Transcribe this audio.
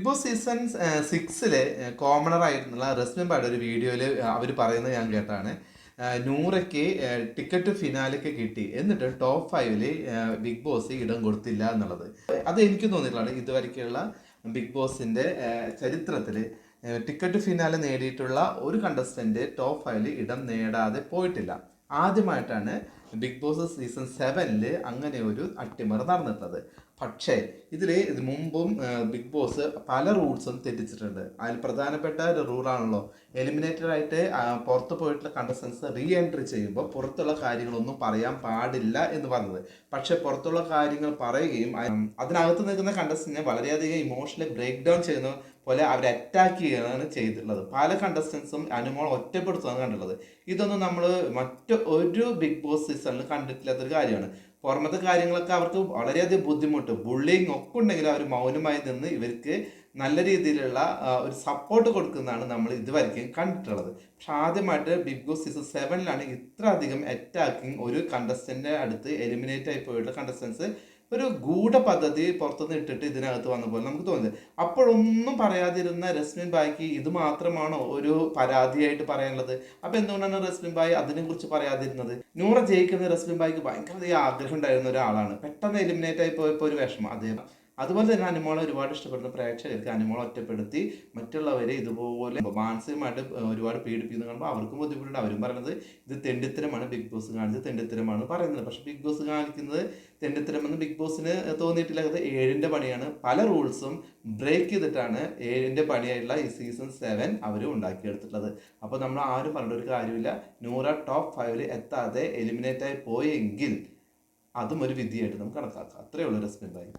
Boss season 6-ല് commoner ആയിട്ടുള്ള റസ്മിൻ ബായുടെ ഒരു വീഡിയോയിൽ അവർ പറയുന്നത് ഞാൻ കേട്ടാണ്. നൂറയ്ക്ക് ടിക്കറ്റ് ഫിനാലൊക്കെ കിട്ടി, എന്നിട്ട് ടോപ്പ് 5-ല് ബിഗ് ബോസ് ഇടം കൊടുത്തില്ല എന്നുള്ളത്. അത് എനിക്ക് തോന്നിയിട്ടുള്ളത് ഇതുവരെയ്ക്കുള്ള ബിഗ് ബോസിൻ്റെ ചരിത്രത്തിൽ ടിക്കറ്റ് ഫിനാലെ നേടിയിട്ടുള്ള ഒരു കണ്ടസ്റ്റന്റ് ടോപ്പ് 5-ല് ഇടം നേടാതെ പോയിട്ടില്ല. ആദ്യമായിട്ടാണ് ബിഗ് ബോസ് സീസൺ 7-ല് അങ്ങനെ ഒരു അട്ടിമറി നടന്നിട്ടുള്ളത്. പക്ഷേ ഇത് മുമ്പും ബിഗ് ബോസ് പല റൂൾസും തെറ്റിച്ചിട്ടുണ്ട്. അതിൽ പ്രധാനപ്പെട്ട ഒരു റൂളാണല്ലോ എലിമിനേറ്റഡ് ആയിട്ട് പുറത്ത് പോയിട്ടുള്ള കണ്ടസ്റ്റൻസ് റീ എൻട്രി ചെയ്യുമ്പോൾ പുറത്തുള്ള കാര്യങ്ങളൊന്നും പറയാൻ പാടില്ല എന്ന് പറഞ്ഞത്. പക്ഷെ പുറത്തുള്ള കാര്യങ്ങൾ പറയുകയും അതിനകത്ത് നിൽക്കുന്ന കണ്ടസ്റ്റന്റിനെ വളരെയധികം ഇമോഷണലി ബ്രേക്ക് ഡൗൺ ചെയ്യുന്ന പോലെ അവർ അറ്റാക്ക് ചെയ്യുകയാണ് ചെയ്തിട്ടുള്ളത്. പല കണ്ടസ്റ്റൻസും അനുമോൾ ഒറ്റപ്പെടുത്തുകയാണ് കണ്ടിട്ടുള്ളത്. ഇതൊന്നും നമ്മൾ മറ്റൊരു ബിഗ് ബോസ് സീസണിൽ കണ്ടിട്ടില്ലാത്തൊരു കാര്യമാണ്. പുറമത്തെ കാര്യങ്ങളൊക്കെ അവർക്ക് വളരെയധികം ബുദ്ധിമുട്ട്, ബുള്ളിങ് ഒക്കെ ഉണ്ടെങ്കിലും അവർ മൗനമായി നിന്ന് ഇവർക്ക് നല്ല രീതിയിലുള്ള ഒരു സപ്പോർട്ട് കൊടുക്കുന്നതാണ് നമ്മൾ ഇതുവരെയ്ക്കും കണ്ടിട്ടുള്ളത്. പക്ഷെ ആദ്യമായിട്ട് ബിഗ് ബോസ് സീസൺ 7-ലാണ് ഇത്ര അധികം അറ്റാക്കിങ് ഒരു കണ്ടസ്റ്റൻ്റെ അടുത്ത് എലിമിനേറ്റ് ആയി പോയിട്ടുള്ള കണ്ടസ്റ്റൻസ് ഒരു ഗൂഢ പദ്ധതി പുറത്തുനിന്ന് ഇട്ടിട്ട് ഇതിനകത്ത് വന്ന പോലെ നമുക്ക് തോന്നുന്നത്. അപ്പോഴൊന്നും പറയാതിരുന്ന റസ്മിൻ ബായിക്ക് ഇത് മാത്രമാണോ ഒരു പരാതിയായിട്ട് പറയാനുള്ളത്? അപ്പൊ എന്തുകൊണ്ടാണ് റസ്മിൻ ബായി അതിനെക്കുറിച്ച് പറയാതിരുന്നത്? നൂറ ജയിക്കുന്ന റസ്മിൻ ബായിക്ക് ഭയങ്കര ആഗ്രഹം ഉണ്ടായിരുന്ന ഒരാളാണ്. പെട്ടെന്ന് എലിമിനേറ്റ് ആയി പോയപ്പോൾ ഒരു വിഷമം അദ്ദേഹം. അതുപോലെ തന്നെ അനുമോളെ ഒരുപാട് ഇഷ്ടപ്പെടുന്ന പ്രേക്ഷകർക്ക് അനുമോളെ ഒറ്റപ്പെടുത്തി മറ്റുള്ളവരെ ഇതുപോലെ മാനസികമായിട്ട് ഒരുപാട് പീഡിപ്പിക്കുന്ന കാണുമ്പോൾ അവർക്കും ബുദ്ധിമുട്ടുണ്ട്. അവരും പറയുന്നത് ഇത് തെണ്ടിത്തരമാണ്, ബിഗ് ബോസ് കാണിച്ചത് തെണ്ടിത്തരമാണ് പറയുന്നത്. പക്ഷെ ബിഗ് ബോസ് കാണിക്കുന്നത് തെണ്ടിത്തരമെന്ന് ബിഗ് ബോസിന് തോന്നിയിട്ടില്ല. അത് 7-ന്റെ പണിയാണ്. പല റൂൾസും ബ്രേക്ക് ചെയ്തിട്ടാണ് 7-ന്റെ പണിയായിട്ടുള്ള ഈ സീസൺ 7 അവർ ഉണ്ടാക്കിയെടുത്തിട്ടുള്ളത്. അപ്പോൾ നമ്മൾ ആരും പറഞ്ഞ ഒരു കാര്യമില്ല. നൂറ ടോപ്പ് 5-ൽ എത്താതെ എലിമിനേറ്റ് ആയി പോയെങ്കിൽ അതും ഒരു വിധിയായിട്ട് നമുക്ക് കണക്കാക്കാം. അത്രയേ ഉള്ളൂ റസ്മിൻ ബായി.